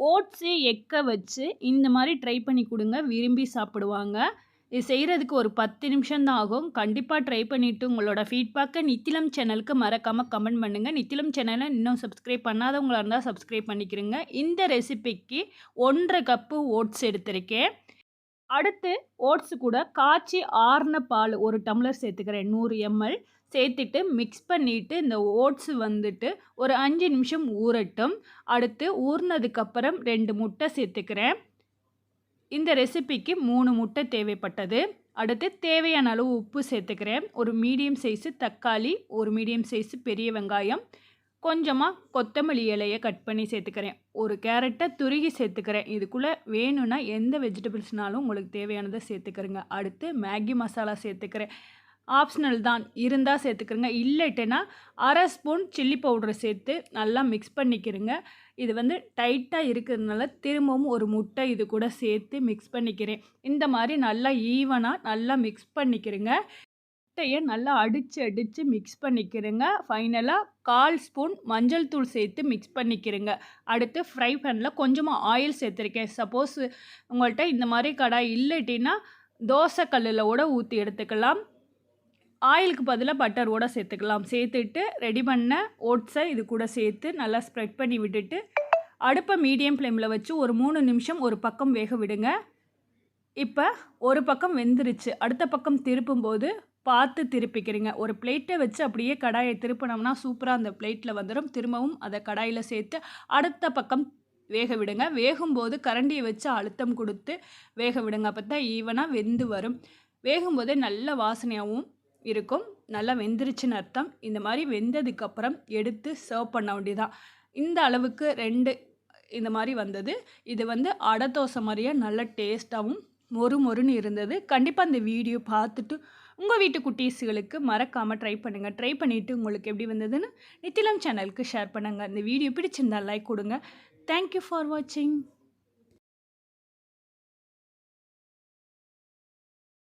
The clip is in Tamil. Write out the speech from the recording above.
ஓட்ஸு எக்க வச்சு இந்த மாரி ட்ரை பண்ணி குடுங்க. விரும்பி சாப்பிடுவாங்க. இது செய்றதுக்கு ஒரு 10 நிமிஷம் தான் ஆகும். கண்டிப்பா ட்ரை பண்ணிட்டு உங்களோட ஃபீட்பேக்க நித்திலம் சேனலுக்கு மறக்காம கமெண்ட் பண்ணுங்க. நித்திலம் சேனல இன்னும் சப்ஸ்கிரைப் பண்ணாதவங்களா இருந்தா சப்ஸ்கிரைப் பண்ணிக்கிறங்க. இந்த ரெசிபிக்கு 1 1/2 கப்பு ஓட்ஸ் எடுத்திருக்கேன். அடுத்து ஓட்ஸ் கூட காய்ச்சி ஆறுன பால் 1 டம்ளர் சேர்த்துக்கிறேன். 100 எம்எல் சேர்த்துட்டு மிக்ஸ் பண்ணிட்டு இந்த ஓட்ஸ் வந்துட்டு ஒரு 5 நிமிஷம் ஊறட்டும். அடுத்து ஊறுனதுக்கப்புறம் 2 முட்டை சேர்த்துக்கிறேன். இந்த ரெசிபிக்கு 3 முட்டை தேவைப்பட்டது. அடுத்து தேவையான அளவு உப்பு சேர்த்துக்கிறேன். ஒரு மீடியம் சைஸு தக்காளி, ஒரு மீடியம் சைஸு பெரிய வெங்காயம், கொஞ்சமா கொத்தமல்லி இலைய கட் பண்ணி சேர்த்துக்கிறேன். ஒரு கேரட்ட துருகி சேர்த்துக்கிறேன். இதுக்குள்ள வேணும்னா எந்த வெஜிடபிள்ஸ்னாலும் உங்களுக்கு தேவையானத சேர்த்துக்கிறங்க. அடுத்து மேகி மசாலா சேர்த்துக்கிறேன். ஆப்ஷனல் தான். இருந்தா சேர்த்துக்கிறங்க. இல்லட்டன்னா 1/2 ஸ்பூன் சில்லி பவுடர் சேர்த்து நல்லா மிக்ஸ் பண்ணிக்கிறங்க. இது வந்து டைட்டா இருக்கிறதுனால திரும்பவும் ஒரு முட்டை இது கூட சேர்த்து மிக்ஸ் பண்ணிக்கிறேன். இந்த மாரி நல்லா ஈவனா நல்லா மிக்ஸ் பண்ணிக்கிறங்க. முட்டைய நல்லா அடிச்சு மிக்ஸ் பண்ணிக்கிறங்க. ஃபைனலா 1/4 ஸ்பூன் மஞ்சள் தூள் சேர்த்து மிக்ஸ் பண்ணிக்கிறங்க. அடுத்து ஃப்ரை பேன்ல கொஞ்சமா ஆயில் சேர்த்துருக்கேன். சப்போஸ் உங்கள்ட்ட இந்த மாரி கடாய் இல்லட்டின்னா தோசை கல்லுல கூட ஊத்தி எடுத்துக்கலாம். ஆயிலுக்கு பதிலா பட்டர் கூட சேர்த்துக்கலாம். சேர்த்துட்டு ரெடி பண்ண ஓட்ஸை இது கூட சேர்த்து நல்லா ஸ்ப்ரெட் பண்ணி விட்டுட்டு அடுப்பை மீடியம் ஃப்ளேமில் வச்சு ஒரு 3 நிமிஷம் ஒரு பக்கம் வேக விடுங்க. இப்போ ஒரு பக்கம் வெந்துருச்சு. அடுத்த பக்கம் திருப்பும்போது பார்த்து திருப்பிக்கிறீங்க. ஒரு பிளேட்டை வச்சு அப்படியே கடாயை திருப்பினோம்னா சூப்பராக அந்த பிளேட்டில் வந்துடும். திரும்பவும் அதை கடாயில் சேர்த்து அடுத்த பக்கம் வேக விடுங்க. வேகும்போது கரண்டியை வச்சு அழுத்தம் கொடுத்து வேக விடுங்க. அப்போ தான் ஈவனாக வெந்து வரும். வேகும்போதே நல்ல வாசனையாகவும் இருக்கும். நல்லா வெந்துருச்சுன்னு அர்த்தம். இந்த மாதிரி வெந்ததுக்கப்புறம் எடுத்து சர்வ் பண்ண வேண்டியதான். இந்த அளவுக்கு 2 இந்த மாதிரி வந்தது. இது வந்து அடை தோசை மாதிரியே நல்ல டேஸ்ட்டாகவும் மொறு மொறுன்னு இருந்தது. கண்டிப்பாக இந்த வீடியோ பார்த்துட்டு உங்கள் வீட்டு குட்டீஸுகளுக்கு மறக்காமல் ட்ரை பண்ணுங்கள். ட்ரை பண்ணிவிட்டு உங்களுக்கு எப்படி வந்ததுன்னு நித்திலம் சேனலுக்கு ஷேர் பண்ணுங்கள். இந்த வீடியோ பிடிச்சிருந்தா லைக் கொடுங்க. தேங்க்யூ ஃபார் வாட்சிங்.